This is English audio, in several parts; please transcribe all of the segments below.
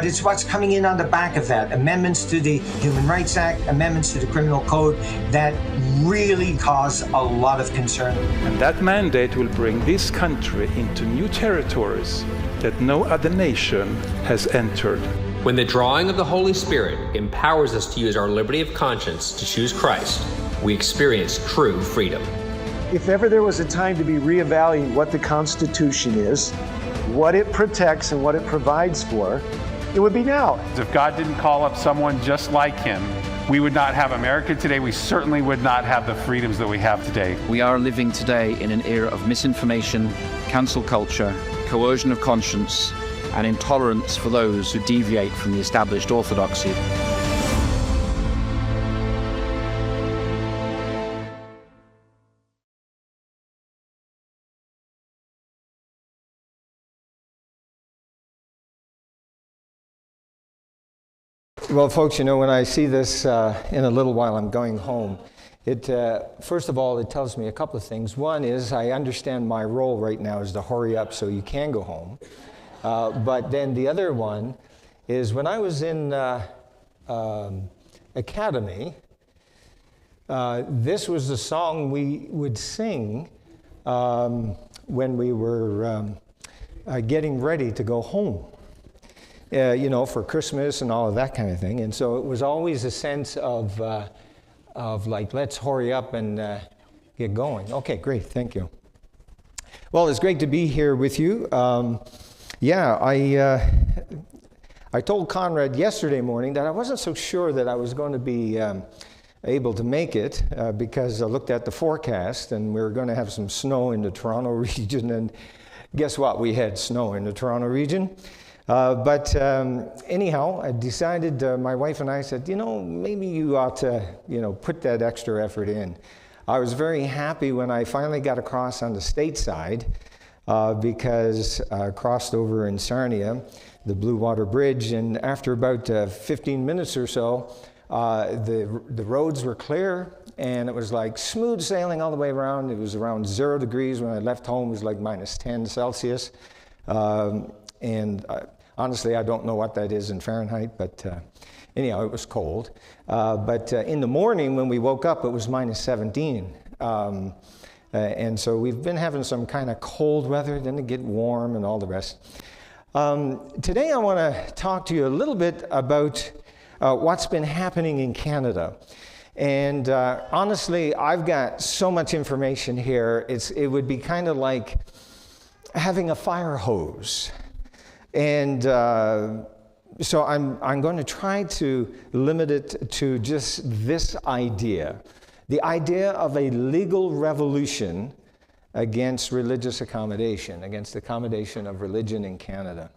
but it's what's coming in on the back of that. Amendments to the Human Rights Act, amendments to the Criminal Code that really cause a lot of concern. And that mandate will bring this country into new territories that no other nation has entered. When the drawing of the Holy Spirit empowers us to use our liberty of conscience to choose Christ, we experience true freedom. If ever there was a time to be reevaluating what the Constitution is, what it protects and what it provides for, it would be now. If God didn't call up someone just like him, we would not have America today. We certainly would not have the freedoms that we have today. We are living today in an era of misinformation, cancel culture, coercion of conscience, and intolerance for those who deviate from the established orthodoxy. Well, folks, you know, when I see this in a little while, I'm going home. First of all, it tells me a couple of things. One is I understand my role right now is to hurry up so you can go home. But then the other one is when I was in academy, this was the song we would sing when we were getting ready to go home. You know, for Christmas and all of that kind of thing. And so it was always a sense of like, let's hurry up and get going. Okay, great, thank you. Well, it's great to be here with you. I told Conrad yesterday morning that I wasn't so sure that I was going to be able to make it because I looked at the forecast and we were going to have some snow in the Toronto region, and guess what? We had snow in the Toronto region. But anyhow, I decided, my wife and I said, you know, maybe you ought to, you know, put that extra effort in. I was very happy when I finally got across on the state side because I crossed over in Sarnia, the Blue Water Bridge, and after about 15 minutes or so, the roads were clear and it was like smooth sailing all the way around. It was around 0 degrees when I left home. It was like minus 10 Celsius. Honestly, I don't know what that is in Fahrenheit, but anyhow, it was cold. But in the morning when we woke up, it was minus 17. And so we've been having some kind of cold weather, then it get warm and all the rest. Today I want to talk to you a little bit about what's been happening in Canada. And honestly, I've got so much information here, it would be kind of like having a fire hose. And so I'm going to try to limit it to just this idea, the idea of a legal revolution against religious accommodation, against the accommodation of religion in Canada.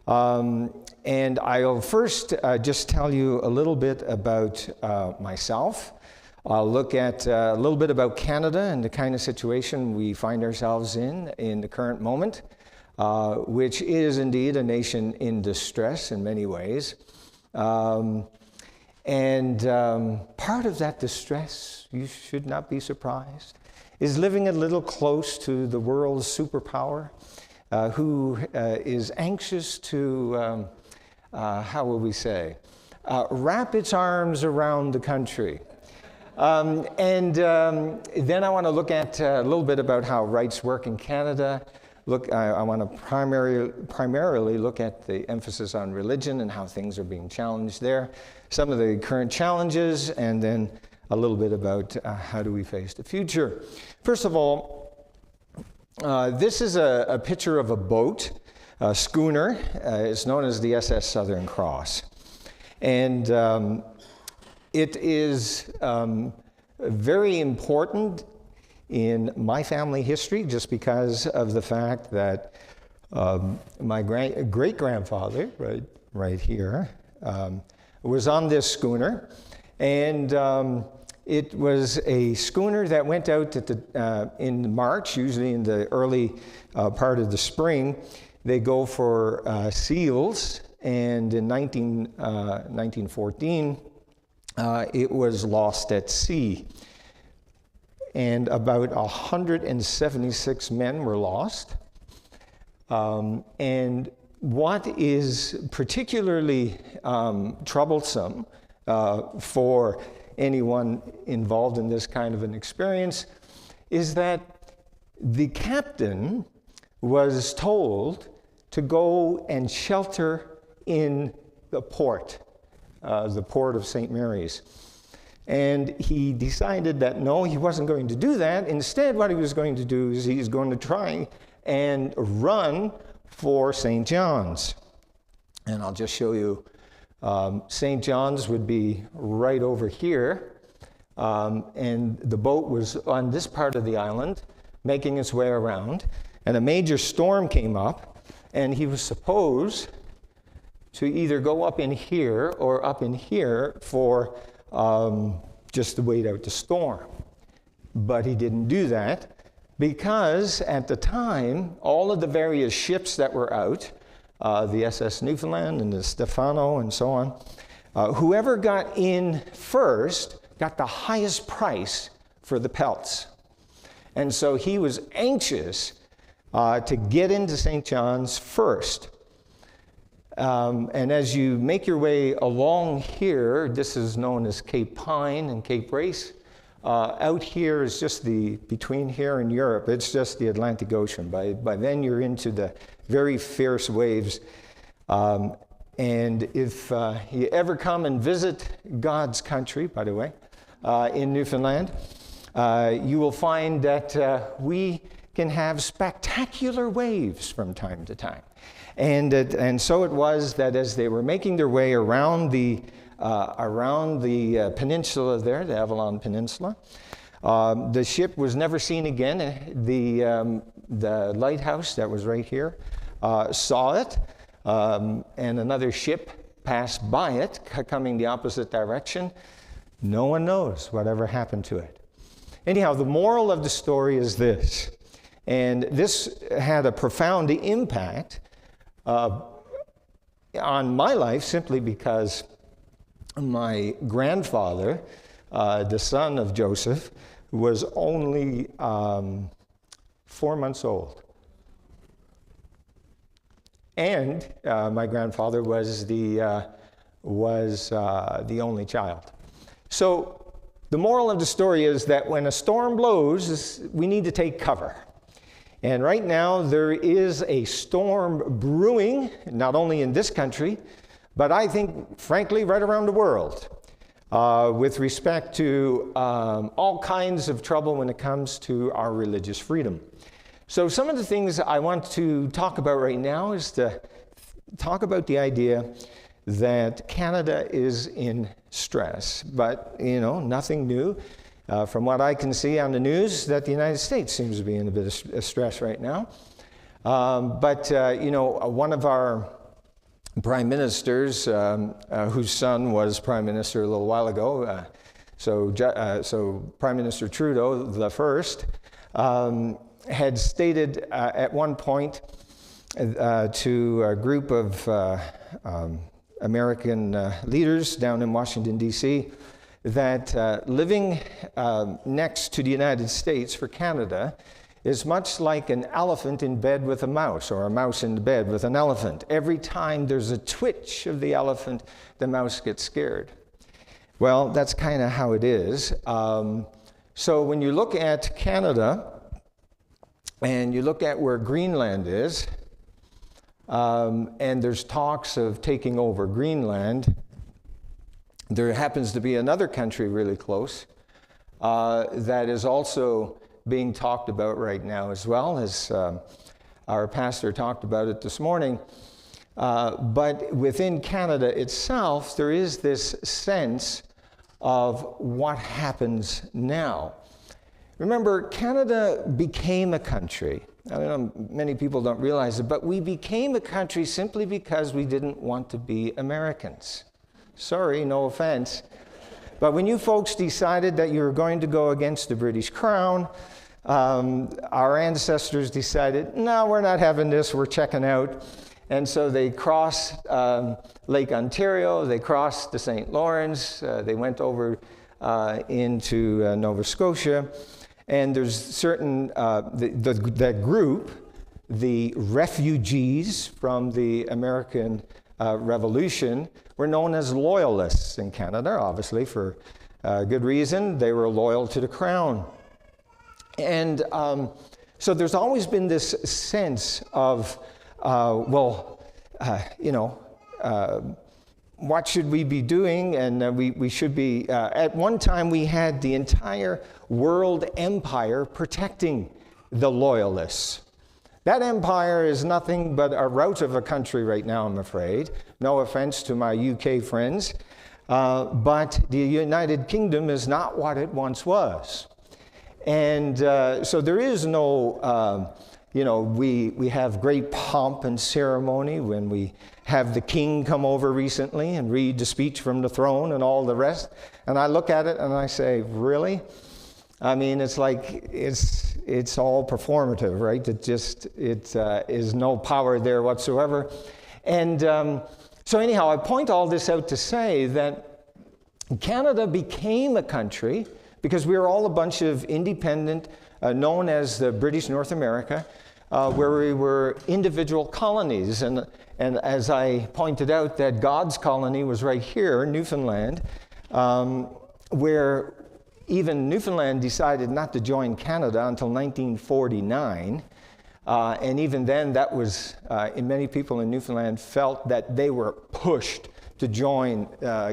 And I'll first just tell you a little bit about myself. I'll look at a little bit about Canada and the kind of situation we find ourselves in the current moment. Which is indeed a nation in distress in many ways. And part of that distress, you should not be surprised, is living a little close to the world's superpower, who is anxious to, how will we say, wrap its arms around the country. Then I want to look at a little bit about how rights work in Canada. I want to primarily look at the emphasis on religion and how things are being challenged there, some of the current challenges, and then a little bit about how do we face the future. First of all, this is a picture of a boat, a schooner. It's known as the SS Southern Cross. And it is very important in my family history, just because of the fact that my great-grandfather, right here, was on this schooner, and it was a schooner that went out in March, usually in the early part of the spring. They go for seals, and in 1914, it was lost at sea. And about 176 men were lost. And what is particularly troublesome for anyone involved in this kind of an experience is that the captain was told to go and shelter in the port of St. Mary's. And he decided that no, he wasn't going to do that. Instead, what he was going to do is he's going to try and run for St. John's. And I'll just show you. St. John's would be right over here. And the boat was on this part of the island, making its way around. And a major storm came up, and he was supposed to either go up in here or up in here for just to wait out the storm. But he didn't do that because at the time, all of the various ships that were out, the SS Newfoundland and the Stefano and so on, whoever got in first got the highest price for the pelts. And so he was anxious to get into St. John's first. And as you make your way along here, this is known as Cape Pine and Cape Race. Out here is just between here and Europe, it's just the Atlantic Ocean. By then you're into the very fierce waves. And if you ever come and visit God's country, by the way, in Newfoundland, you will find that we can have spectacular waves from time to time. And so it was that as they were making their way around the peninsula there, the Avalon Peninsula, the ship was never seen again. The lighthouse that was right here saw it, and another ship passed by it, coming the opposite direction. No one knows whatever happened to it. Anyhow, the moral of the story is this, and this had a profound impact on my life simply because my grandfather, the son of Joseph, was only 4 months old. And my grandfather was the only child. So the moral of the story is that when a storm blows, we need to take cover. And right now there is a storm brewing, not only in this country, but I think, frankly, right around the world, with respect to all kinds of trouble when it comes to our religious freedom. So some of the things I want to talk about right now is to talk about the idea that Canada is in stress, but nothing new. From what I can see on the news, that the United States seems to be in a bit of stress right now. One of our prime ministers, whose son was prime minister a little while ago, so Prime Minister Trudeau, the first, had stated at one point to a group of American leaders down in Washington, D.C., that living next to the United States for Canada is much like an elephant in bed with a mouse, or a mouse in bed with an elephant. Every time there's a twitch of the elephant, the mouse gets scared. Well, that's kind of how it is. So when you look at Canada, and you look at where Greenland is, and there's talks of taking over Greenland, there happens to be another country really close that is also being talked about right now as well, as our pastor talked about it this morning. But within Canada itself, there is this sense of what happens now. Remember, Canada became a country. I don't know, many people don't realize it, but we became a country simply because we didn't want to be Americans. Sorry, no offense. But when you folks decided that you were going to go against the British Crown, our ancestors decided, no, we're not having this, we're checking out. And so they crossed Lake Ontario, they crossed the St. Lawrence, they went over into Nova Scotia. And there's certain, that group the refugees from the American Revolution were known as loyalists in Canada, obviously for good reason. They were loyal to the crown. And so there's always been this sense of, what should we be doing? And we should be, at one time we had the entire world empire protecting the loyalists. That empire is nothing but a rout of a country right now, I'm afraid. No offense to my UK friends. But the United Kingdom is not what it once was. And so there is no, we have great pomp and ceremony when we have the king come over recently and read the speech from the throne and all the rest. And I look at it and I say, really? I mean, it's like, it's all performative, right? It is no power there whatsoever. And so anyhow, I point all this out to say that Canada became a country because we were all a bunch of independent, known as the British North America, where we were individual colonies. And as I pointed out, that God's colony was right here, Newfoundland, where even Newfoundland decided not to join Canada until 1949. And even then, that was, many people in Newfoundland felt that they were pushed to join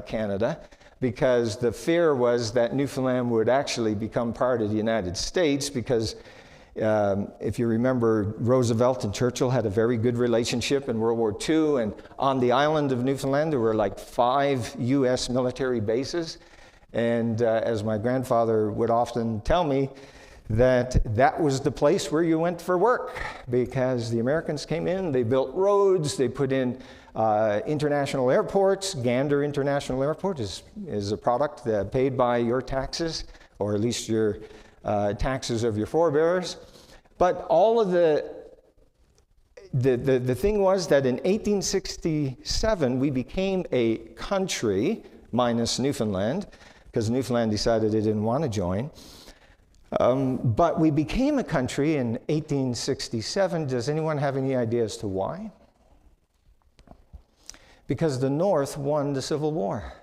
Canada, because the fear was that Newfoundland would actually become part of the United States, because if you remember, Roosevelt and Churchill had a very good relationship in World War II, and on the island of Newfoundland there were like 5 U.S. military bases. And as my grandfather would often tell me, that was the place where you went for work, because the Americans came in, they built roads, they put in international airports. Gander International Airport is a product paid by your taxes, or at least your taxes of your forebears. But all of the thing was that in 1867 we became a country, minus Newfoundland, because Newfoundland decided it didn't want to join. But we became a country in 1867. Does anyone have any idea as to why? Because the North won the Civil War.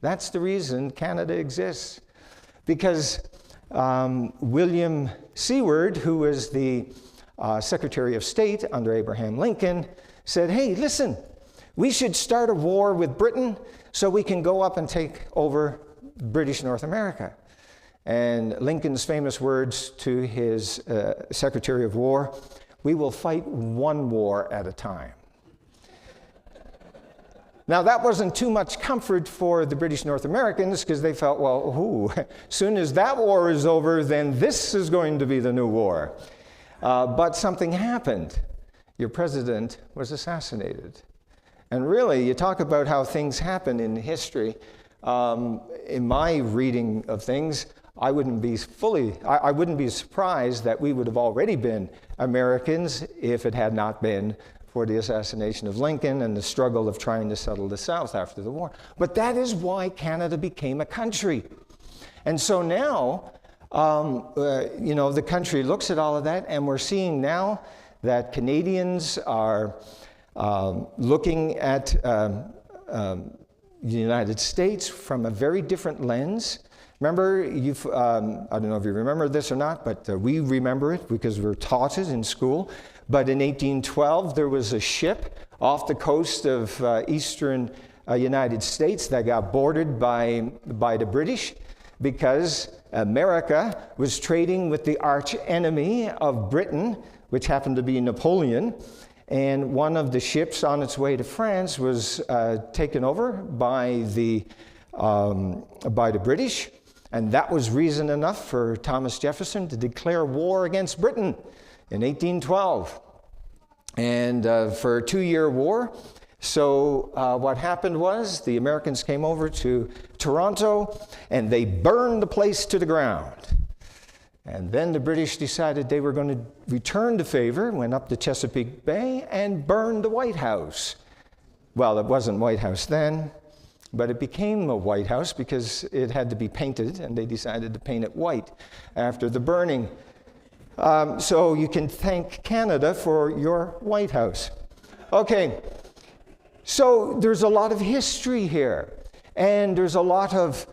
That's the reason Canada exists. Because William Seward, who was the Secretary of State under Abraham Lincoln, said, hey, listen, we should start a war with Britain so we can go up and take over British North America. And Lincoln's famous words to his Secretary of War, we will fight one war at a time. Now, that wasn't too much comfort for the British North Americans, because they felt, well, soon as that war is over, then this is going to be the new war. But something happened. Your president was assassinated. And really, you talk about how things happen in history. In my reading of things, I wouldn't be surprised that we would have already been Americans if it had not been for the assassination of Lincoln and the struggle of trying to settle the South after the war. But that is why Canada became a country. And so now, the country looks at all of that, and we're seeing now that Canadians are looking at the United States from a very different lens. Remember, I don't know if you remember this or not, but we remember it because we're taught it in school. But in 1812, there was a ship off the coast of eastern United States that got boarded by the British, because America was trading with the arch enemy of Britain, which happened to be Napoleon. And one of the ships on its way to France was taken over by the British. And that was reason enough for Thomas Jefferson to declare war against Britain in 1812. And for a 2-year war. So what happened was the Americans came over to Toronto and they burned the place to the ground. And then the British decided they were going to return the favor, went up to Chesapeake Bay and burned the White House. Well, it wasn't White House then, but it became a White House because it had to be painted, and they decided to paint it white after the burning. So you can thank Canada for your White House. Okay, so there's a lot of history here, and there's a lot of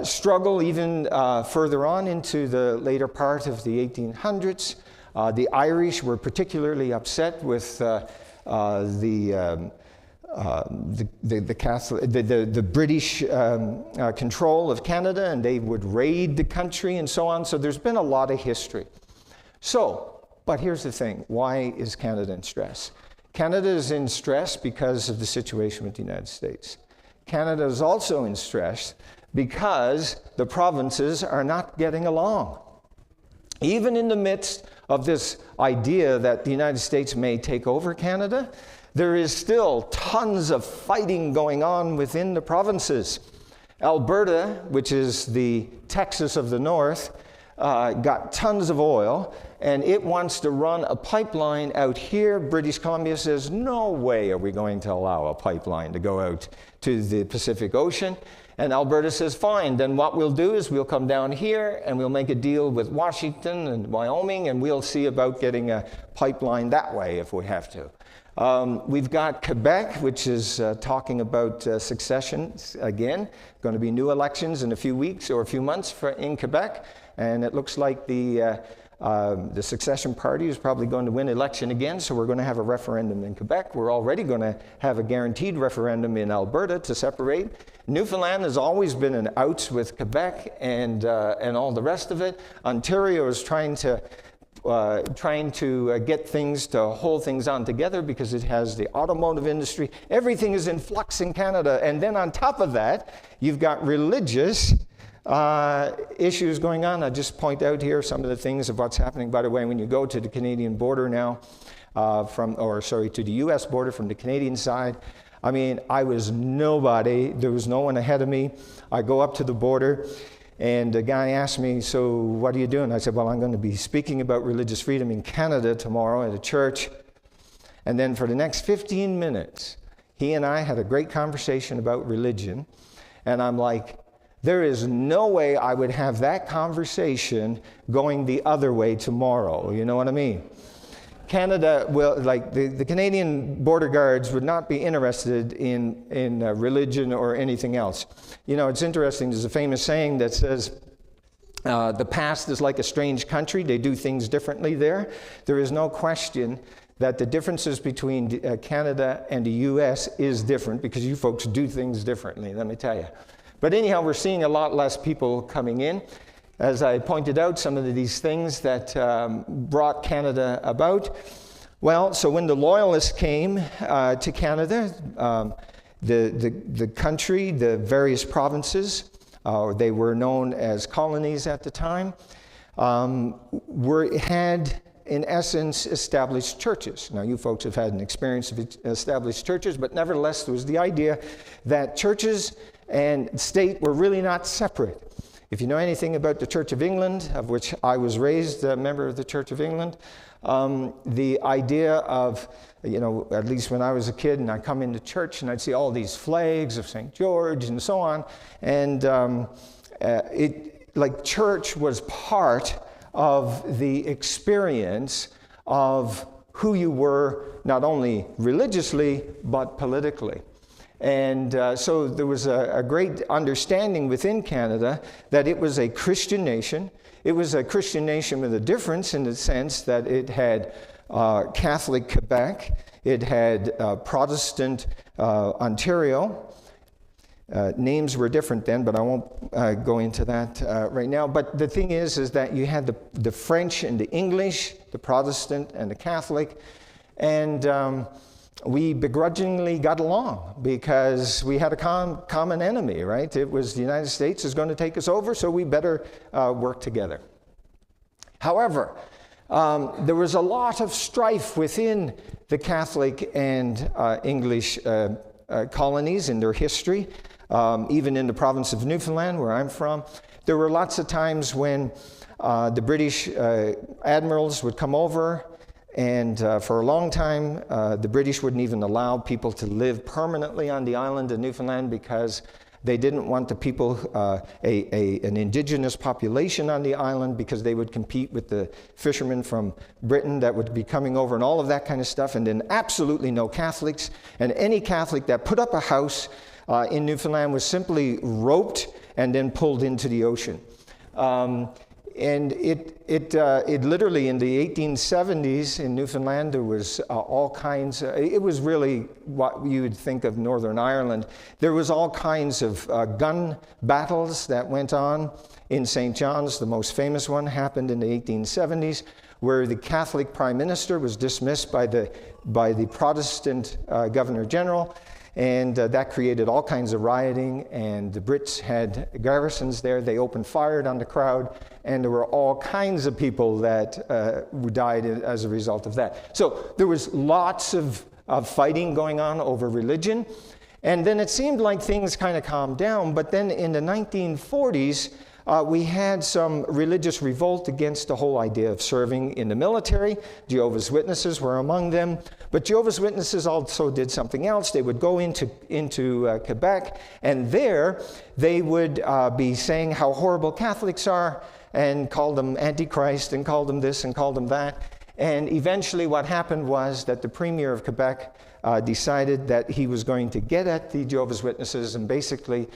struggle even further on into the later part of the 1800s. The Irish were particularly upset with the British control of Canada, and they would raid the country and so on. So there's been a lot of history. So, but here's the thing. Why is Canada in stress? Canada is in stress because of the situation with the United States. Canada is also in stress because the provinces are not getting along. Even in the midst of this idea that the United States may take over Canada, there is still tons of fighting going on within the provinces. Alberta, which is the Texas of the North, got tons of oil, and it wants to run a pipeline out here. British Columbia says, no way are we going to allow a pipeline to go out to the Pacific Ocean. And Alberta says, fine, then what we'll do is we'll come down here and we'll make a deal with Washington and Wyoming, and we'll see about getting a pipeline that way if we have to. We've got Quebec, which is talking about succession again. Going to be new elections in a few weeks or a few months in Quebec, and it looks like the succession party is probably going to win election again, so we're going to have a referendum in Quebec. We're already going to have a guaranteed referendum in Alberta to separate. Newfoundland has always been an outs with Quebec and all the rest of it. Ontario is trying to get things to hold things on together because it has the automotive industry. Everything is in flux in Canada. And then on top of that, you've got religious issues going on. I just point out here some of the things of what's happening. By the way, when you go to the Canadian border now, to the U.S. border from the Canadian side, I mean, I was nobody. There was no one ahead of me. I go up to the border, and the guy asked me, so what are you doing? I said, well, I'm going to be speaking about religious freedom in Canada tomorrow at a church. And then for the next 15 minutes, he and I had a great conversation about religion. And I'm like, there is no way I would have that conversation going the other way tomorrow. You know what I mean? Canada will, like the Canadian border guards would not be interested in religion or anything else. You know, it's interesting, there's a famous saying that says, the past is like a strange country. They do things differently there. There is no question that the differences between Canada and the U.S. is different because you folks do things differently, let me tell you. But anyhow, we're seeing a lot less people coming in. As I pointed out, some of these things that brought Canada about. Well, so when the Loyalists came to Canada, the country, the various provinces, they were known as colonies at the time, had, in essence, established churches. Now, you folks have had an experience of established churches, but nevertheless, there was the idea that churches and state were really not separate. If you know anything about the Church of England, of which I was raised a member of the Church of England, the idea of, you know, at least when I was a kid and I'd come into church and I'd see all these flags of St. George and so on, and church was part of the experience of who you were, not only religiously, but politically. And so there was a great understanding within Canada that it was a Christian nation. It was a Christian nation with a difference in the sense that it had Catholic Quebec, it had Protestant Ontario. Names were different then, but I won't go into that right now. But the thing is that you had the French and the English, the Protestant and the Catholic, and we begrudgingly got along because we had a common enemy, right? It was the United States is going to take us over, so we better work together. However, there was a lot of strife within the Catholic and English colonies in their history, even in the province of Newfoundland, where I'm from. There were lots of times when the British admirals would come over, and for a long time, the British wouldn't even allow people to live permanently on the island of Newfoundland because They didn't want the people, an indigenous population on the island, because they would compete with the fishermen from Britain that would be coming over and all of that kind of stuff. And then absolutely no Catholics. And any Catholic that put up a house in Newfoundland was simply roped and then pulled into the ocean. And it literally, in the 1870s in Newfoundland, there was all kinds, it was really what you would think of Northern Ireland. There was all kinds of gun battles that went on in St. John's. The most famous one happened in the 1870s, where the Catholic Prime Minister was dismissed by the Protestant Governor General. And that created all kinds of rioting, and the Brits had garrisons there. They opened fire on the crowd, and there were all kinds of people that died as a result of that. So there was lots of fighting going on over religion. And then it seemed like things kind of calmed down, but then in the 1940s, we had some religious revolt against the whole idea of serving in the military. Jehovah's Witnesses were among them. But Jehovah's Witnesses also did something else. They would go into Quebec, and there they would be saying how horrible Catholics are, and call them Antichrist, and call them this, and call them that. And eventually what happened was that the Premier of Quebec decided that he was going to get at the Jehovah's Witnesses, and basically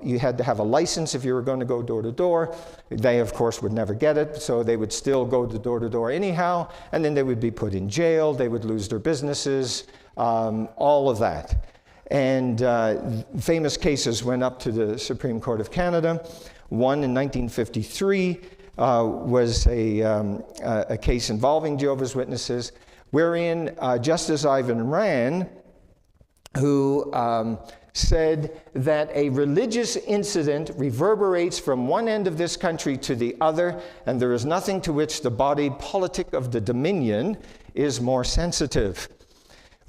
you had to have a license if you were going to go door to door. They, of course, would never get it, so they would still go door to door anyhow, and then they would be put in jail, they would lose their businesses, all of that. And famous cases went up to the Supreme Court of Canada. One in 1953 was a case involving Jehovah's Witnesses, wherein Justice Ivan Rand, who said that a religious incident reverberates from one end of this country to the other, and there is nothing to which the body politic of the Dominion is more sensitive.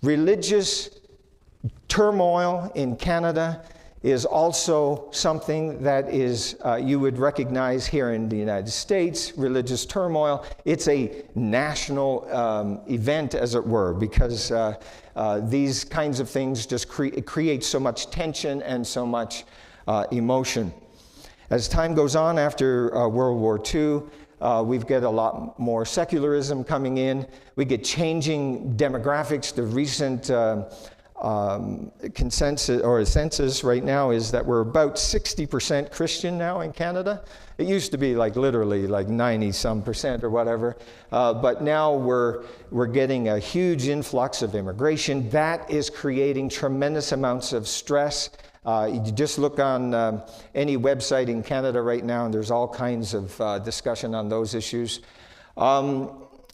Religious turmoil in Canada is also something that is, you would recognize here in the United States, religious turmoil. It's a national event, as it were, because these kinds of things just create so much tension and so much emotion. As time goes on after World War II, we've got a lot more secularism coming in. We get changing demographics. The recent consensus or census right now is that we're about 60% Christian now in Canada. It used to be like literally like 90-some% or whatever, but now we're getting a huge influx of immigration. That is creating tremendous amounts of stress. You just look on any website in Canada right now, and there's all kinds of discussion on those issues.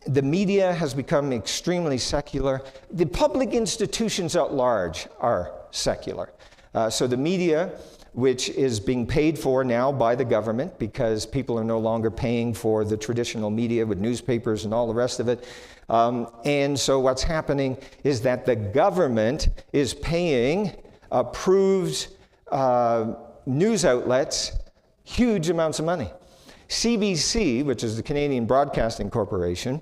The media has become extremely secular. The public institutions at large are secular. So the media, which is being paid for now by the government because people are no longer paying for the traditional media with newspapers and all the rest of it. And so what's happening is that the government is paying approved news outlets huge amounts of money. CBC, which is the Canadian Broadcasting Corporation,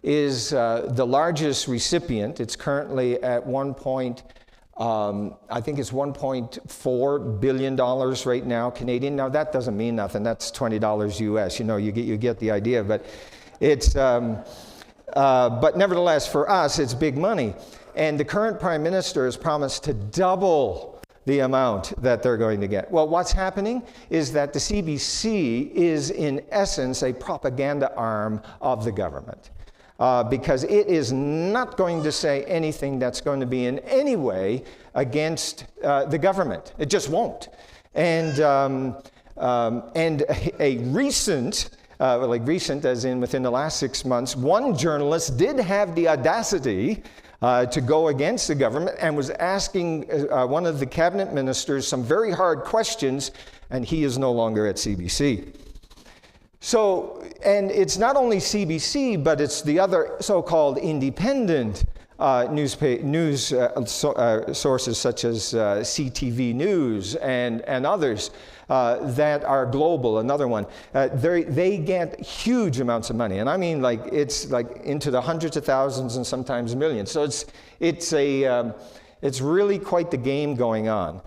is the largest recipient. It's currently at I think it's $1.4 billion right now, Canadian. Now that doesn't mean nothing. That's $20 US. You know, you get the idea. But it's, but nevertheless, for us, it's big money. And the current Prime Minister has promised to double the amount that they're going to get. Well, what's happening is that the CBC is, in essence, a propaganda arm of the government. Because it is not going to say anything that's going to be in any way against the government. It just won't. And a recent, recent as in within the last 6 months, one journalist did have the audacity to go against the government and was asking one of the cabinet ministers some very hard questions, and he is no longer at CBC. So, and it's not only CBC, but it's the other so-called independent news sources such as CTV News and others that are global, another one. They get huge amounts of money, and I mean it's like into the hundreds of thousands and sometimes millions. So it's It's really quite the game going on.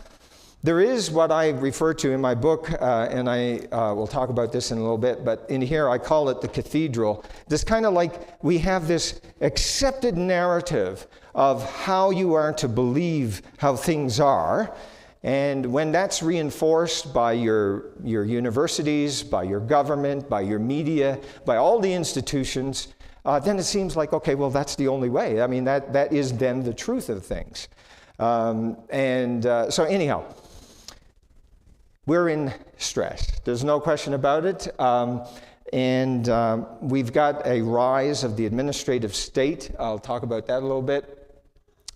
There is what I refer to in my book, and I will talk about this in a little bit, but in here I call it the cathedral. This kind of like we have this accepted narrative of how you are to believe how things are. And when that's reinforced by your universities, by your government, by your media, by all the institutions, then it seems like, okay, well, that's the only way. I mean, that is then the truth of things. So anyhow, we're in stress. There's no question about it. We've got a rise of the administrative state. I'll talk about that a little bit.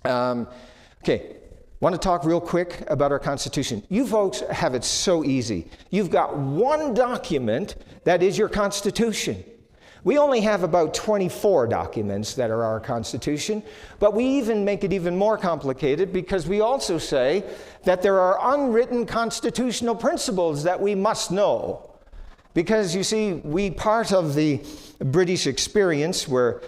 Okay. Want to talk real quick about our Constitution. You folks have it so easy. You've got one document that is your Constitution. We only have about 24 documents that are our Constitution, but we even make it even more complicated because we also say that there are unwritten constitutional principles that we must know. Because you see, we part of the British experience where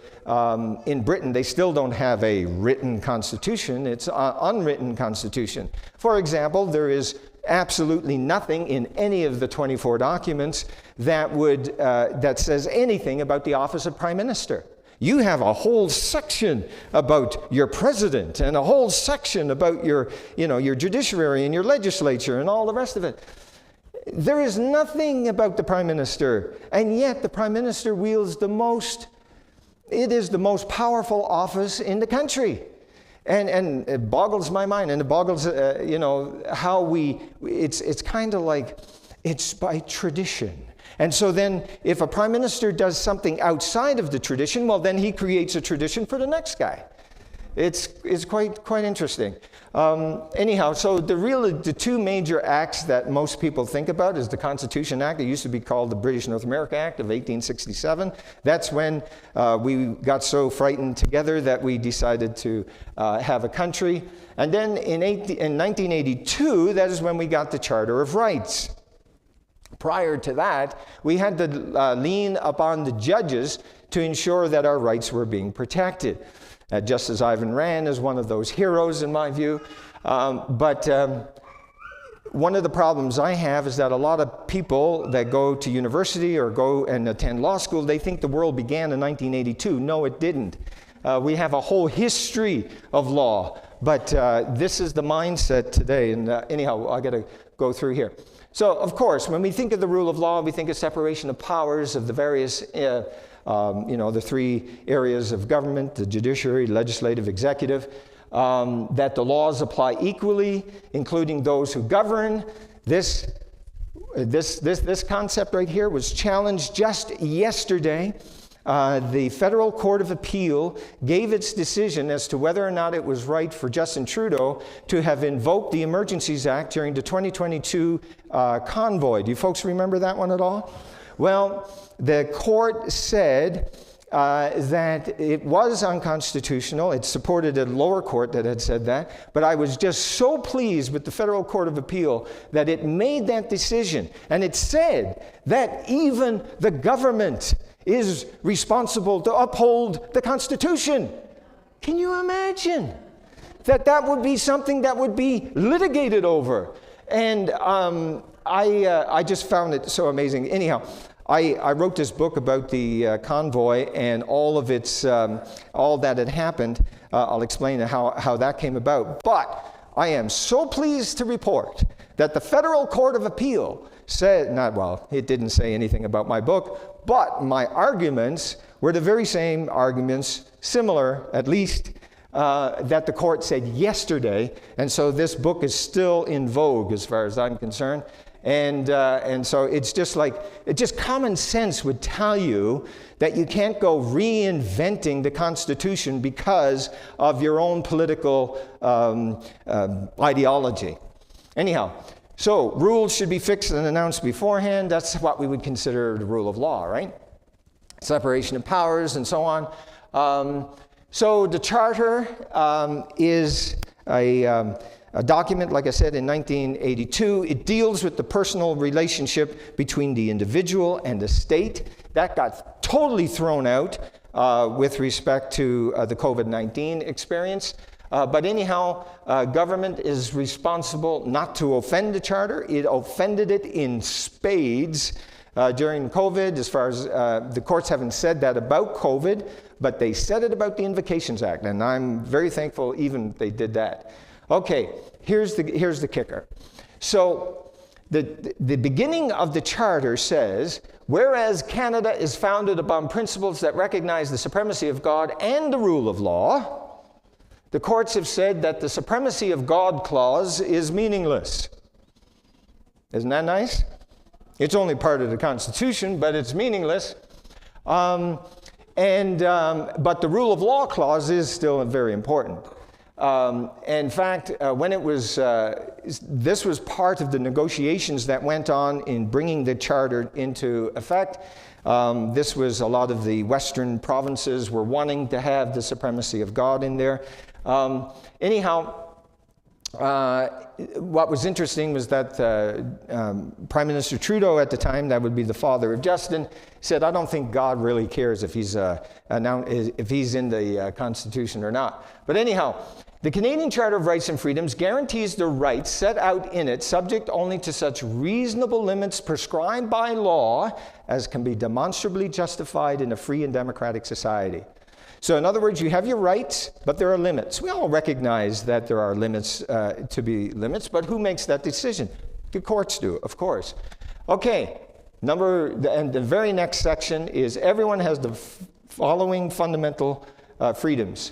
in Britain they still don't have a written constitution, it's an unwritten constitution. For example, there is absolutely nothing in any of the 24 documents that says anything about the office of Prime Minister. You have a whole section about your president and a whole section about your judiciary and your legislature and all the rest of it. There is nothing about the Prime Minister, and yet the Prime Minister wields it is the most powerful office in the country. And it boggles my mind, and it boggles, how it's kind of like, it's by tradition. And so then, if a prime minister does something outside of the tradition, well, then he creates a tradition for the next guy. It's quite interesting. Anyhow, so the two major acts that most people think about is the Constitution Act. It used to be called the British North America Act of 1867. That's when we got so frightened together that we decided to have a country. And then in 1982, that is when we got the Charter of Rights. Prior to that, we had to lean upon the judges to ensure that our rights were being protected. Justice Ivan Rand is one of those heroes in my view. But one of the problems I have is that a lot of people that go to university or go and attend law school, they think the world began in 1982. No, it didn't. We have a whole history of law, but this is the mindset today. And anyhow, I got to go through here. So, of course, when we think of the rule of law, we think of separation of powers of the various the three areas of government, the judiciary, legislative, executive, that the laws apply equally, including those who govern. This concept right here was challenged just yesterday. The Federal Court of Appeal gave its decision as to whether or not it was right for Justin Trudeau to have invoked the Emergencies Act during the 2022 convoy. Do you folks remember that one at all? Well, the court said that it was unconstitutional. It supported a lower court that had said that. But I was just so pleased with the Federal Court of Appeal that it made that decision. And it said that even the government is responsible to uphold the Constitution. Can you imagine that would be something that would be litigated over? And I just found it so amazing. Anyhow, I wrote this book about the convoy and all of its, all that had happened. I'll explain how that came about. But I am so pleased to report that the Federal Court of Appeal said, it didn't say anything about my book, but my arguments were the very same arguments, similar at least, that the court said yesterday. And so this book is still in vogue as far as I'm concerned. And so it's just common sense would tell you that you can't go reinventing the Constitution because of your own political ideology. Anyhow, so rules should be fixed and announced beforehand. That's what we would consider the rule of law, right? Separation of powers and so on. So the Charter is a document, like I said, in 1982. It deals with the personal relationship between the individual and the state. That got totally thrown out with respect to the COVID-19 experience. But anyhow, government is responsible not to offend the charter. It offended it in spades during COVID, as far as the courts haven't said that about COVID, but they said it about the Invocations Act, and I'm very thankful even they did that. Okay, here's the kicker. So the beginning of the charter says, whereas Canada is founded upon principles that recognize the supremacy of God and the rule of law, the courts have said that the supremacy of God clause is meaningless. Isn't that nice? It's only part of the Constitution, but it's meaningless. But the rule of law clause is still very important. In fact, when it was, this was part of the negotiations that went on in bringing the charter into effect. This was a lot of the Western provinces were wanting to have the supremacy of God in there. What was interesting was that Prime Minister Trudeau at the time, that would be the father of Justin, said, I don't think God really cares if he's in the Constitution or not. But anyhow, the Canadian Charter of Rights and Freedoms guarantees the rights set out in it, subject only to such reasonable limits prescribed by law as can be demonstrably justified in a free and democratic society. So in other words, you have your rights, but there are limits. We all recognize that there are limits to be limits, but who makes that decision? The courts do, of course. Okay, and the very next section is everyone has the following fundamental freedoms.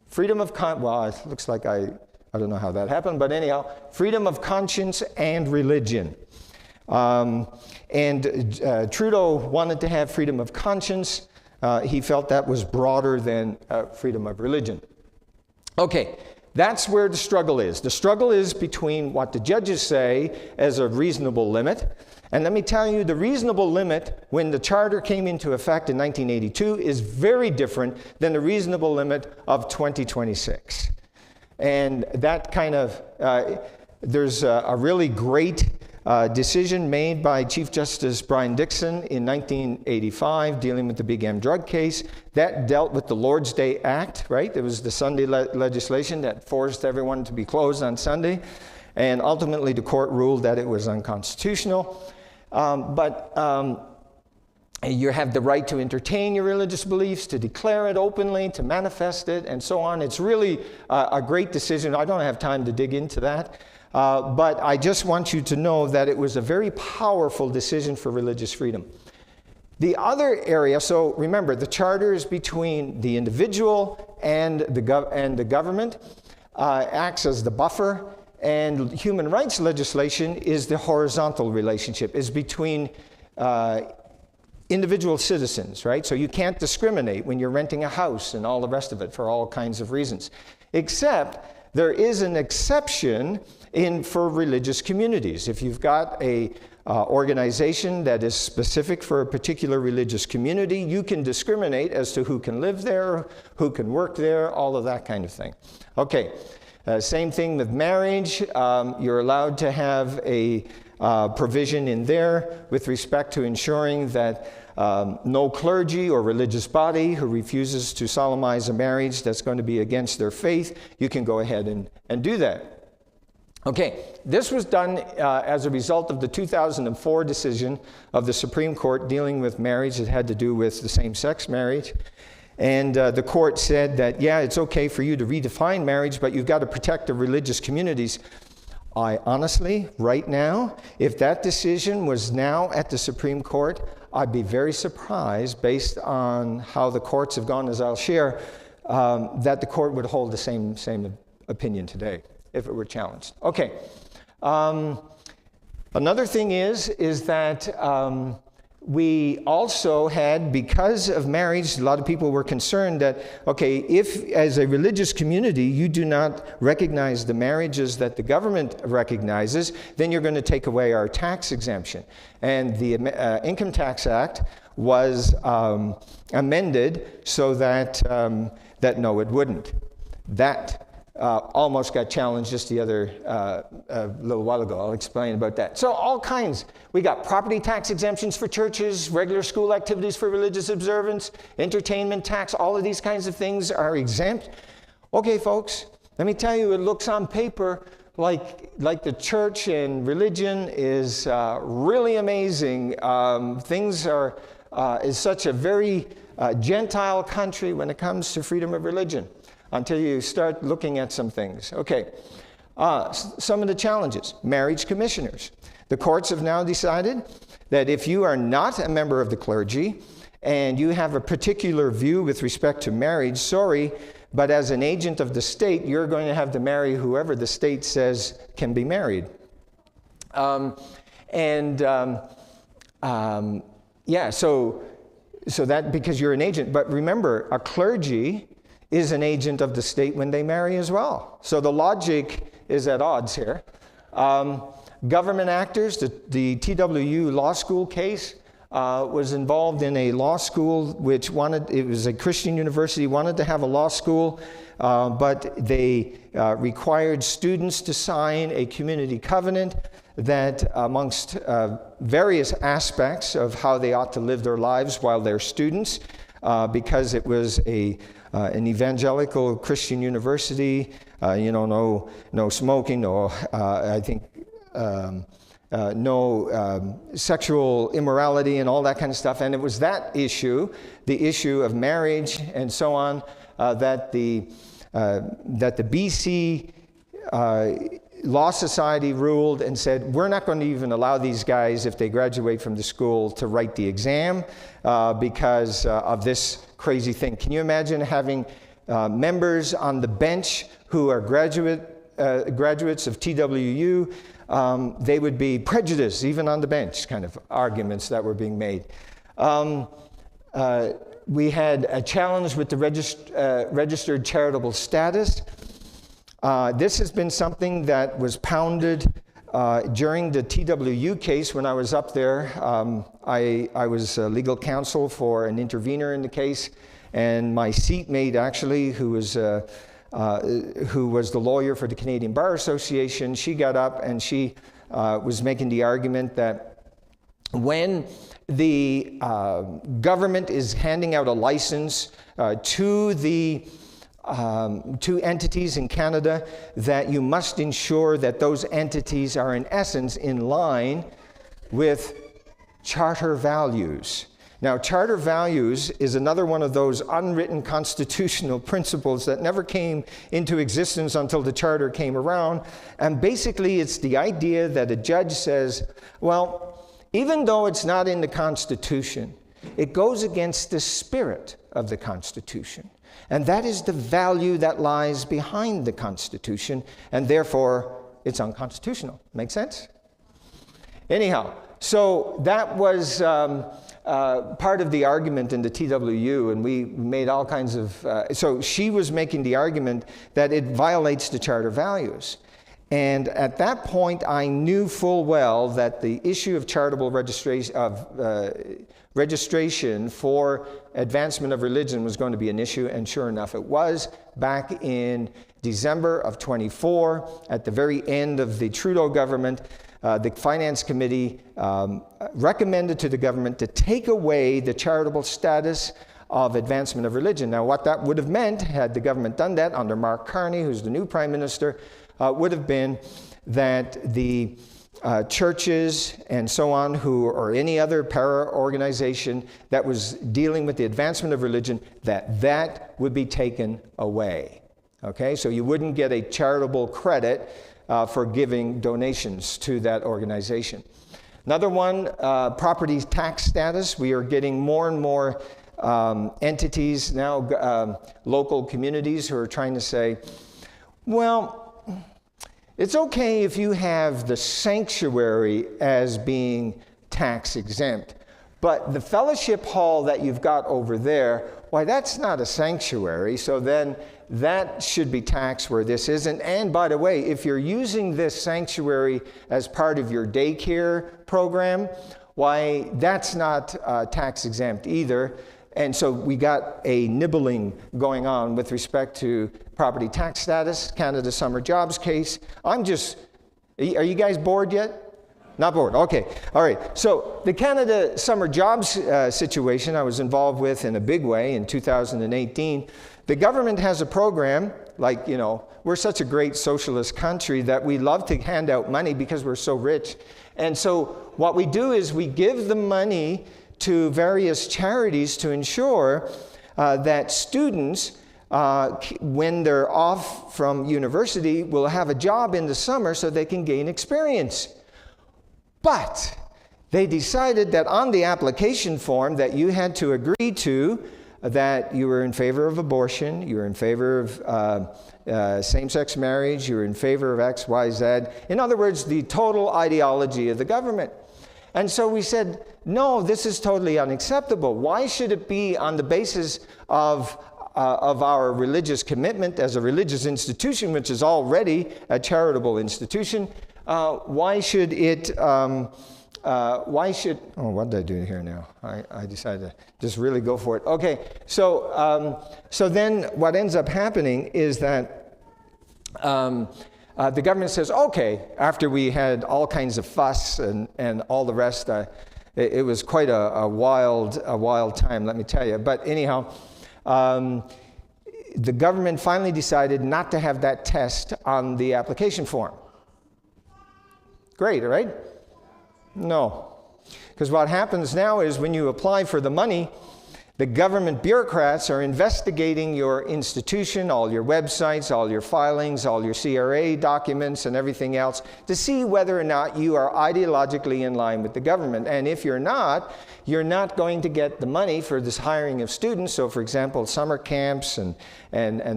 Freedom of well, it looks like I don't know how that happened, but anyhow, freedom of conscience and religion. Trudeau wanted to have freedom of conscience. He felt that was broader than freedom of religion. Okay, that's where the struggle is. The struggle is between what the judges say as a reasonable limit. And let me tell you, the reasonable limit when the charter came into effect in 1982 is very different than the reasonable limit of 2026. And that kind of, there's a really great decision made by Chief Justice Brian Dixon in 1985 dealing with the Big M drug case. That dealt with the Lord's Day Act, right? There was the Sunday legislation that forced everyone to be closed on Sunday. And ultimately the court ruled that it was unconstitutional. You have the right to entertain your religious beliefs, to declare it openly, to manifest it, and so on. It's really a great decision. I don't have time to dig into that. But I just want you to know that it was a very powerful decision for religious freedom. The other area, so remember, the charter is between the individual and the government, acts as the buffer, and human rights legislation is the horizontal relationship, is between individual citizens, right? So you can't discriminate when you're renting a house and all the rest of it for all kinds of reasons, except there is an exception for religious communities. If you've got a organization that is specific for a particular religious community, you can discriminate as to who can live there, who can work there, all of that kind of thing. Okay, same thing with marriage. You're allowed to have a provision in there with respect to ensuring that no clergy or religious body who refuses to solemnize a marriage that's going to be against their faith, you can go ahead and do that. Okay, this was done as a result of the 2004 decision of the Supreme Court dealing with marriage. It had to do with the same-sex marriage. And the court said that, yeah, it's okay for you to redefine marriage, but you've got to protect the religious communities. I honestly, right now, if that decision was now at the Supreme Court, I'd be very surprised, based on how the courts have gone, as I'll share, that the court would hold the same opinion today if it were challenged. Okay. Another thing is that we also had, because of marriage, a lot of people were concerned that, okay, if as a religious community you do not recognize the marriages that the government recognizes, then you're going to take away our tax exemption. And the Income Tax Act was amended so that no, it wouldn't. That almost got challenged just the other little while ago. I'll explain about that. So all kinds. We got property tax exemptions for churches, regular school activities for religious observance, entertainment tax, all of these kinds of things are exempt. Okay, folks, Let me tell you, it looks on paper like the church and religion is really amazing. Things is such a very Gentile country when it comes to freedom of religion, until you start looking at some things. Okay, some of the challenges. Marriage commissioners. The courts have now decided that if you are not a member of the clergy and you have a particular view with respect to marriage, sorry, but as an agent of the state, you're going to have to marry whoever the state says can be married. So that because you're an agent. But remember, a clergy is an agent of the state when they marry as well. So the logic is at odds here. Government actors, the TWU law school case was involved in a law school which it was a Christian university, wanted to have a law school, but they required students to sign a community covenant that amongst various aspects of how they ought to live their lives while they're students, because it was an evangelical Christian university, no smoking, no sexual immorality and all that kind of stuff. And it was that issue, the issue of marriage and so on, that the BC Law Society ruled and said, we're not going to even allow these guys, if they graduate from the school, to write the exam because of this crazy thing. Can you imagine having members on the bench who are graduates of TWU? They would be prejudiced, even on the bench, kind of arguments that were being made. We had a challenge with the registered charitable status. This has been something that was pounded during the TWU case when I was up there. I was legal counsel for an intervener in the case, and my seatmate actually, who was the lawyer for the Canadian Bar Association, she got up and she was making the argument that when the government is handing out a license to entities in Canada, that you must ensure that those entities are in essence in line with charter values. Now, charter values is another one of those unwritten constitutional principles that never came into existence until the charter came around. And basically, it's the idea that a judge says, well, even though it's not in the Constitution, it goes against the spirit of the Constitution. And that is the value that lies behind the Constitution, and therefore it's unconstitutional. Make sense? Anyhow, so that was part of the argument in the TWU, and we made all kinds of... so she was making the argument that it violates the charter values. And at that point, I knew full well that the issue of charitable registration for advancement of religion was going to be an issue, and sure enough, it was. Back in December of 24, at the very end of the Trudeau government, the Finance Committee recommended to the government to take away the charitable status of advancement of religion. Now, what that would have meant, had the government done that under Mark Carney, who's the new Prime Minister, would have been that the churches and so on, or any other para-organization that was dealing with the advancement of religion, that would be taken away. Okay, so you wouldn't get a charitable credit for giving donations to that organization. Another one, property tax status. We are getting more and more entities now, local communities who are trying to say, well, it's okay if you have the sanctuary as being tax exempt, but the fellowship hall that you've got over there, why, that's not a sanctuary, so then that should be taxed where this isn't. And by the way, if you're using this sanctuary as part of your daycare program, why, that's not tax exempt either. And so we got a nibbling going on with respect to property tax status, Canada Summer Jobs case. Are you guys bored yet? Not bored, okay. All right, so the Canada Summer Jobs situation I was involved with in a big way in 2018. The government has a program Like, we're such a great socialist country that we love to hand out money because we're so rich. And so what we do is we give the money to various charities to ensure that students, when they're off from university, will have a job in the summer so they can gain experience. But they decided that on the application form that you had to agree to that you were in favor of abortion, you were in favor of same-sex marriage, you were in favor of X, Y, Z. In other words, the total ideology of the government. And so we said, no, this is totally unacceptable. Why should it be on the basis of our religious commitment as a religious institution, which is already a charitable institution? Why should it... what did I do here now? I decided to just really go for it. Okay, so then what ends up happening is that the government says, okay, after we had all kinds of fuss and all the rest, it was quite a wild time, let me tell you. But anyhow, the government finally decided not to have that test on the application form. Great, right? No. Because what happens now is when you apply for the money, the government bureaucrats are investigating your institution, all your websites, all your filings, all your CRA documents and everything else to see whether or not you are ideologically in line with the government. And if you're not going to get the money for this hiring of students. So for example, summer camps and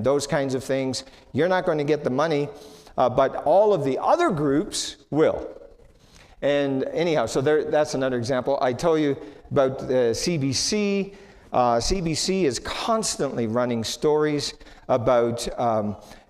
those kinds of things, you're not going to get the money, but all of the other groups will. And anyhow, so that's another example. I told you about CBC. CBC is constantly running stories about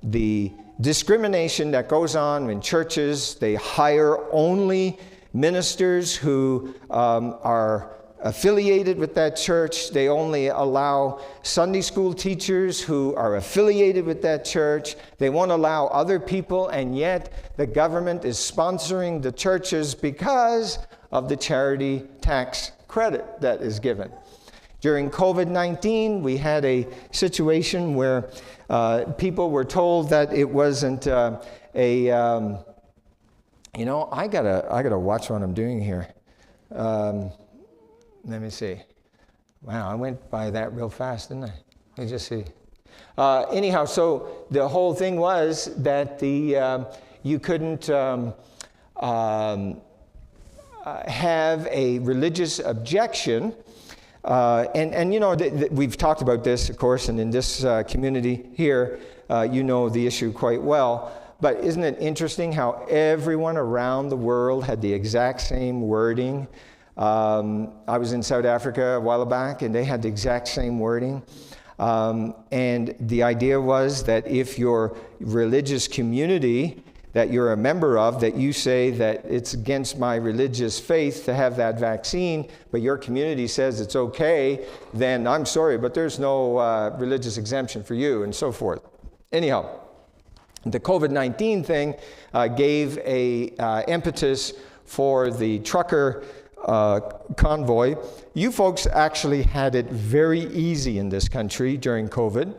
the discrimination that goes on in churches. They hire only ministers who are affiliated with that church. They only allow Sunday school teachers who are affiliated with that church. They won't allow other people, and yet the government is sponsoring the churches because of the charity tax credit that is given. During COVID-19, we had a situation where people were told that it wasn't I gotta watch what I'm doing here. Let me see. Wow, I went by that real fast, didn't I? Let me just see. Anyhow, so the whole thing was that you couldn't have a religious objection. We've talked about this, of course, and in this community here, you know the issue quite well. But isn't it interesting how everyone around the world had the exact same wording? I was in South Africa a while back, and they had the exact same wording. And the idea was that if your religious community that you're a member of, that you say that it's against my religious faith to have that vaccine, but your community says it's okay, then I'm sorry, but there's no religious exemption for you, and so forth. Anyhow, the COVID-19 thing gave a impetus for the trucker convoy. You folks actually had it very easy in this country during COVID.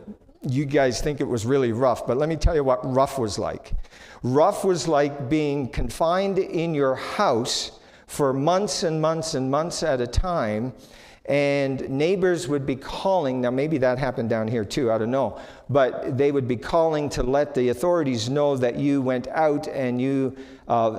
You guys think it was really rough, but let me tell you what rough was like. Rough was like being confined in your house for months and months and months at a time, and neighbors would be calling. Now maybe that happened down here too, I don't know, but they would be calling to let the authorities know that you went out and you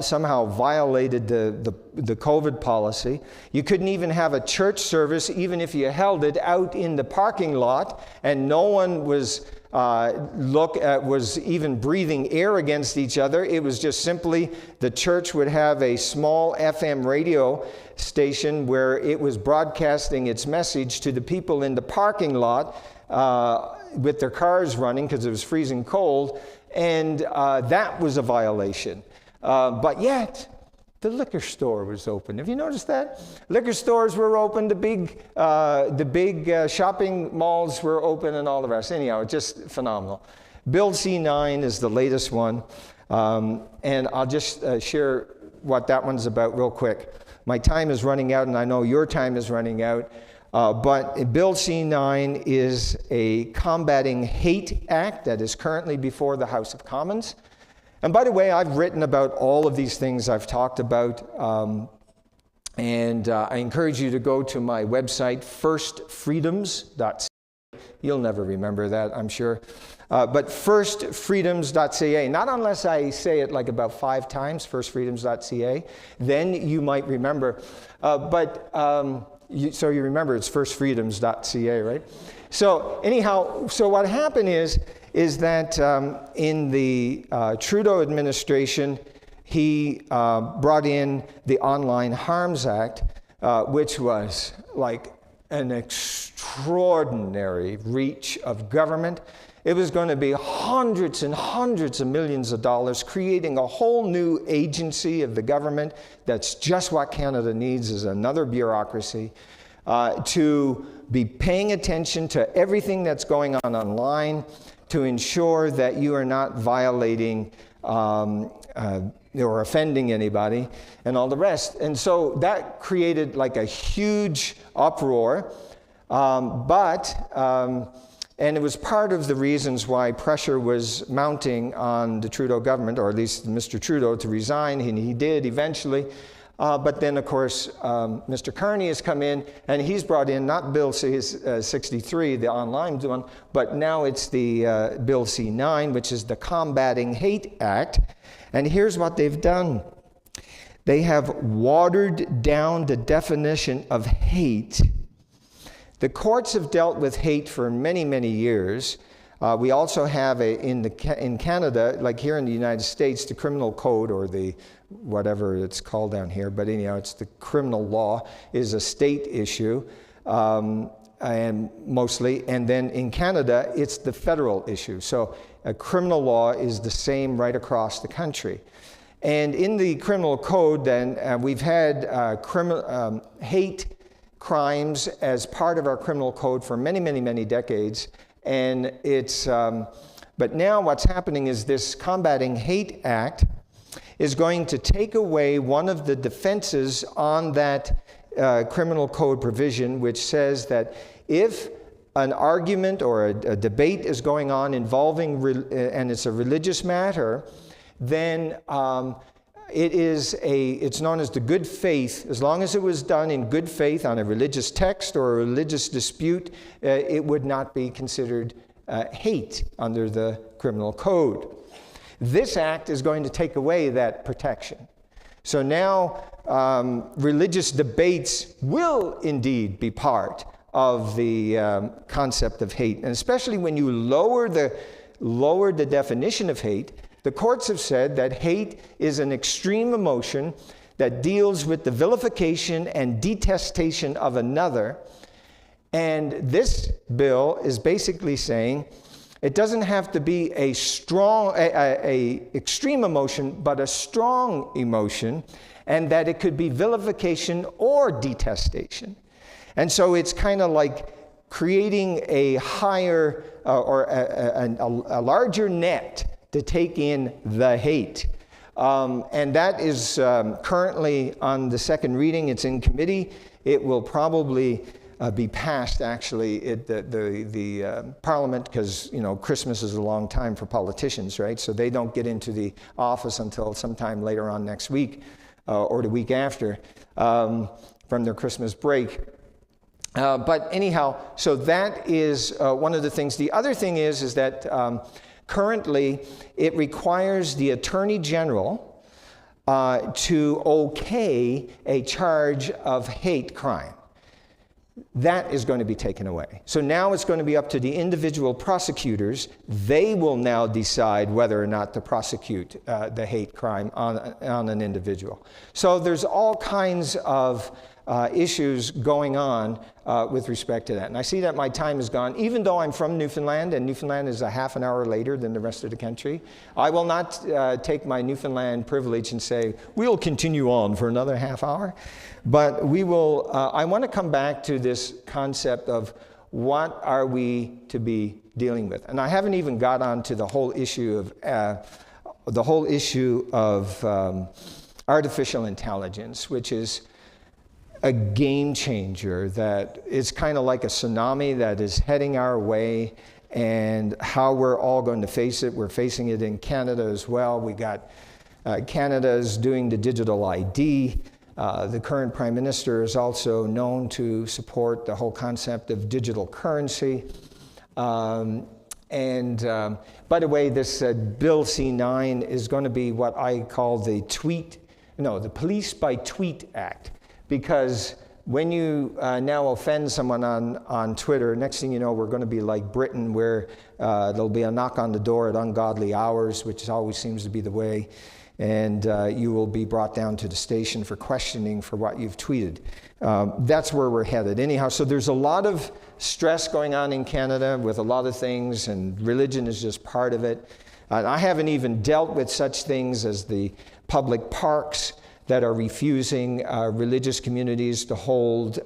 somehow violated the COVID policy. You couldn't even have a church service even if you held it out in the parking lot, and no one was was even breathing air against each other. It was just simply the church would have a small FM radio station where it was broadcasting its message to the people in the parking lot with their cars running because it was freezing cold, and that was a violation. But yet, the liquor store was open. Have you noticed that? Liquor stores were open, the big shopping malls were open, and all the rest. Anyhow, it's just phenomenal. Bill C-9 is the latest one, and I'll just share what that one's about real quick. My time is running out, and I know your time is running out. But Bill C-9 is a combating hate act that is currently before the House of Commons. And by the way, I've written about all of these things I've talked about, and I encourage you to go to my website, firstfreedoms.ca. You'll never remember that, I'm sure. But firstfreedoms.ca, not unless I say it like about 5 times, firstfreedoms.ca, then you might remember. So you remember it's firstfreedoms.ca, right? So anyhow, so what happened is that in the Trudeau administration, he brought in the Online Harms Act, which was like an extraordinary reach of government. It was going to be hundreds and hundreds of millions of dollars, creating a whole new agency of the government. That's just what Canada needs, is another bureaucracy to be paying attention to everything that's going on online, to ensure that you are not violating or offending anybody, and all the rest. And so that created like a huge uproar, and it was part of the reasons why pressure was mounting on the Trudeau government, or at least Mr. Trudeau, to resign, and he did eventually. But then, of course, Mr. Carney has come in, and he's brought in not Bill C-63, the online one, but now it's the Bill C-9, which is the Combating Hate Act. And here's what they've done. They have watered down the definition of hate. The courts have dealt with hate for many, many years. We also have in Canada, like here in the United States, the criminal code, or the whatever it's called down here, but anyhow, it's the criminal law, is a state issue, and mostly. And then in Canada, it's the federal issue. So a criminal law is the same right across the country. And in the criminal code, then, we've had hate crimes as part of our criminal code for many, many, many decades. And it's, but now what's happening is this Combating Hate Act is going to take away one of the defenses on that criminal code provision, which says that if an argument or a debate is going on involving, and it's a religious matter, then it's known as the good faith. As long as it was done in good faith on a religious text or a religious dispute, it would not be considered hate under the criminal code. This act is going to take away that protection. So now religious debates will indeed be part of the concept of hate. And especially when you lower the definition of hate, the courts have said that hate is an extreme emotion that deals with the vilification and detestation of another. And this bill is basically saying it doesn't have to be a extreme emotion, but a strong emotion, and that it could be vilification or detestation. And so it's kind of like creating a higher or a larger net to take in the hate. And that is currently on the second reading. It's in committee. It will probably be passed, actually, at the Parliament, because, you know, Christmas is a long time for politicians, right? So they don't get into the office until sometime later on next week or the week after from their Christmas break. But anyhow, so that is one of the things. The other thing is that currently it requires the Attorney General to okay a charge of hate crime. That is going to be taken away. So now it's going to be up to the individual prosecutors. They will now decide whether or not to prosecute the hate crime on an individual. So there's all kinds of issues going on with respect to that. And I see that my time is gone. Even though I'm from Newfoundland, and Newfoundland is a half an hour later than the rest of the country, I will not take my Newfoundland privilege and say, we'll continue on for another half hour. But we will, I want to come back to this concept of what are we to be dealing with. And I haven't even got on to the whole issue of artificial intelligence, which is a game changer, that it's kind of like a tsunami that is heading our way, and how we're all going to face it. We're facing it in Canada as well. We got Canada's doing the digital ID. The current Prime Minister is also known to support the whole concept of digital currency. By the way, this Bill C-9 is going to be what I call the Police by Tweet Act, because when you now offend someone on Twitter, next thing you know, we're going to be like Britain, where there'll be a knock on the door at ungodly hours, which always seems to be the way, and you will be brought down to the station for questioning for what you've tweeted. That's where we're headed. Anyhow, so there's a lot of stress going on in Canada with a lot of things, and religion is just part of it. I haven't even dealt with such things as the public parks that are refusing religious communities to hold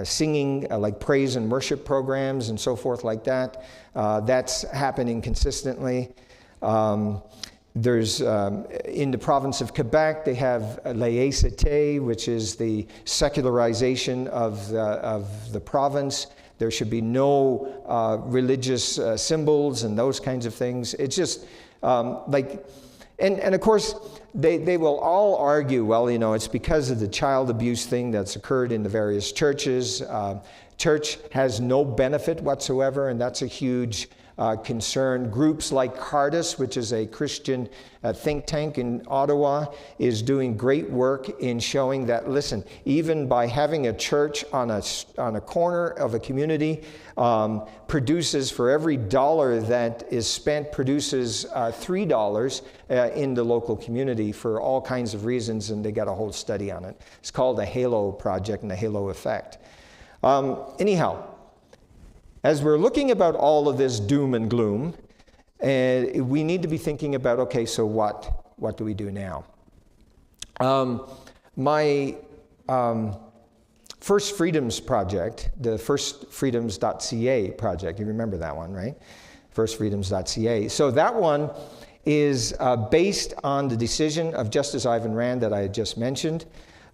singing, like praise and worship programs and so forth like that. That's happening consistently. There's, in the province of Quebec, they have laïcité, which is the secularization of the province. There should be no religious symbols and those kinds of things. It's just and of course, they will all argue, well, you know, it's because of the child abuse thing that's occurred in the various churches. Church has no benefit whatsoever, and that's a huge concern. Groups like Cardis, which is a Christian think tank in Ottawa, is doing great work in showing that, listen, even by having a church on a corner of a community, produces, for every dollar that is spent, produces $3 in the local community for all kinds of reasons, and they got a whole study on it. It's called the Halo Project and the Halo Effect. Anyhow, as we're looking about all of this doom and gloom, we need to be thinking about, okay, so what do we do now? My First Freedoms project, the firstfreedoms.ca project, you remember that one, right? Firstfreedoms.ca. So that one is based on the decision of Justice Ivan Rand that I had just mentioned.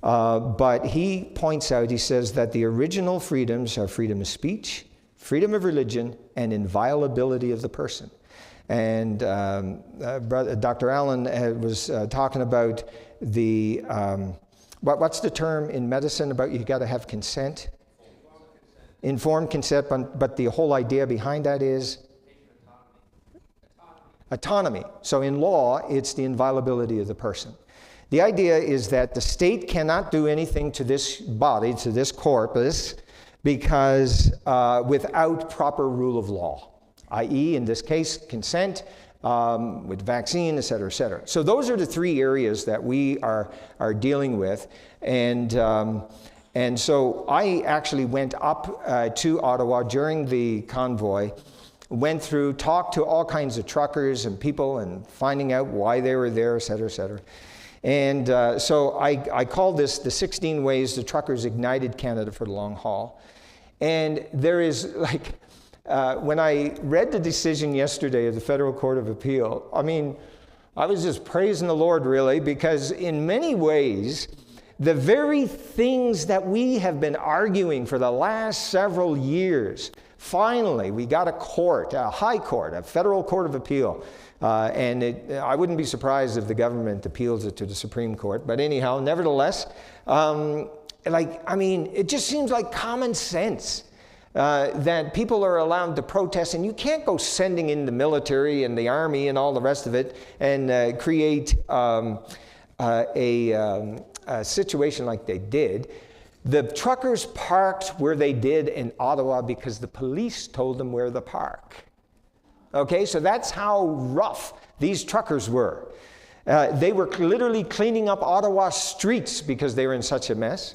But he points out, he says that the original freedoms are freedom of speech, freedom of religion, and inviolability of the person. And Dr. Allen was talking about the, what's the term in medicine about you got to have consent? Informed consent, but the whole idea behind that is? Autonomy. So in law, it's the inviolability of the person. The idea is that the state cannot do anything to this body, to this corpus, because without proper rule of law, i.e., in this case, consent, with vaccine, et cetera, et cetera. So those are the three areas that we are dealing with. And so I actually went up to Ottawa during the convoy, went through, talked to all kinds of truckers and people and finding out why they were there, et cetera, et cetera. And so I call this the 16 ways the truckers ignited Canada for the long haul. And there is like, when I read the decision yesterday of the Federal Court of Appeal, I mean, I was just praising the Lord, really, because in many ways, the very things that we have been arguing for the last several years, finally, we got a court, a high court, a Federal Court of Appeal. And I wouldn't be surprised if the government appeals it to the Supreme Court. But anyhow, nevertheless, it just seems like common sense that people are allowed to protest, and you can't go sending in the military and the army and all the rest of it and create a situation like they did. The truckers parked where they did in Ottawa because the police told them where to park. Okay, so that's how rough these truckers were. They were literally cleaning up Ottawa streets because they were in such a mess,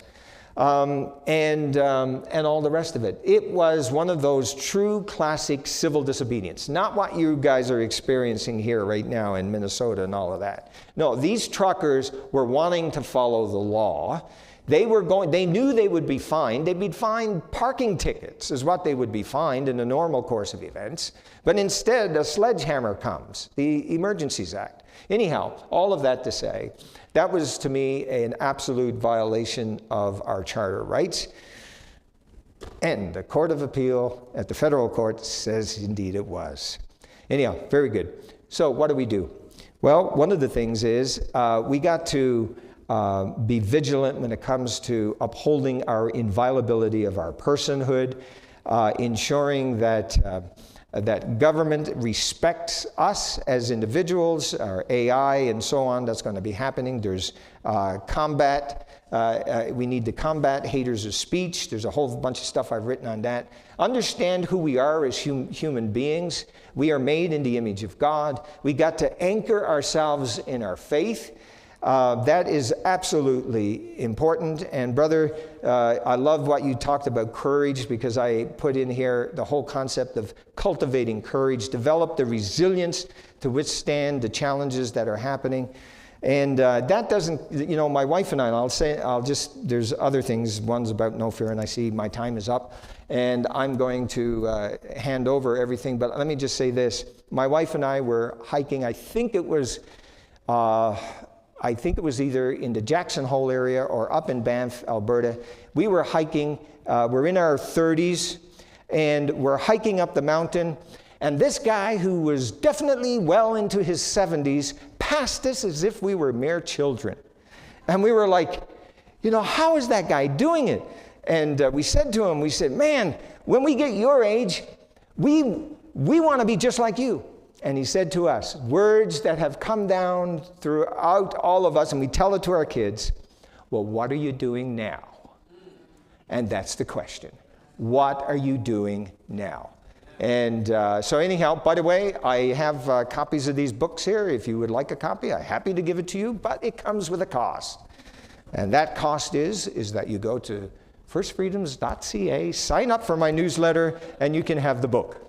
and all the rest of it. It was one of those true classic civil disobedience, not what you guys are experiencing here right now in Minnesota and all of that. No, these truckers were wanting to follow the law. They knew they would be fined. They'd be fined parking tickets is what they would be fined in the normal course of events. But instead, a sledgehammer comes, the Emergencies Act. Anyhow, all of that to say, that was to me an absolute violation of our charter rights. And the Court of Appeal at the federal court says indeed it was. Anyhow, very good. So what do? Well, one of the things is we got to be vigilant when it comes to upholding our inviolability of our personhood, ensuring that that government respects us as individuals, our AI and so on. That's going to be happening. There's combat. We need to combat haters of speech. There's a whole bunch of stuff I've written on that. Understand who we are as human beings. We are made in the image of God. We got to anchor ourselves in our faith. That is absolutely important. And brother, I love what you talked about courage, because I put in here the whole concept of cultivating courage, develop the resilience to withstand the challenges that are happening. And that doesn't, my wife and I, there's other things. One's about no fear, and I see my time is up. And I'm going to hand over everything. But let me just say this. My wife and I were hiking, I think it was either in the Jackson Hole area or up in Banff, Alberta. We were hiking, we're in our 30s, and we're hiking up the mountain. And this guy, who was definitely well into his 70s, passed us as if we were mere children. And we were like, how is that guy doing it? And we said to him, man, when we get your age, we want to be just like you. And he said to us, words that have come down throughout all of us, and we tell it to our kids, well, what are you doing now? And that's the question. What are you doing now? And so anyhow, by the way, I have copies of these books here. If you would like a copy, I'm happy to give it to you, but it comes with a cost. And that cost is that you go to firstfreedoms.ca, sign up for my newsletter, and you can have the book.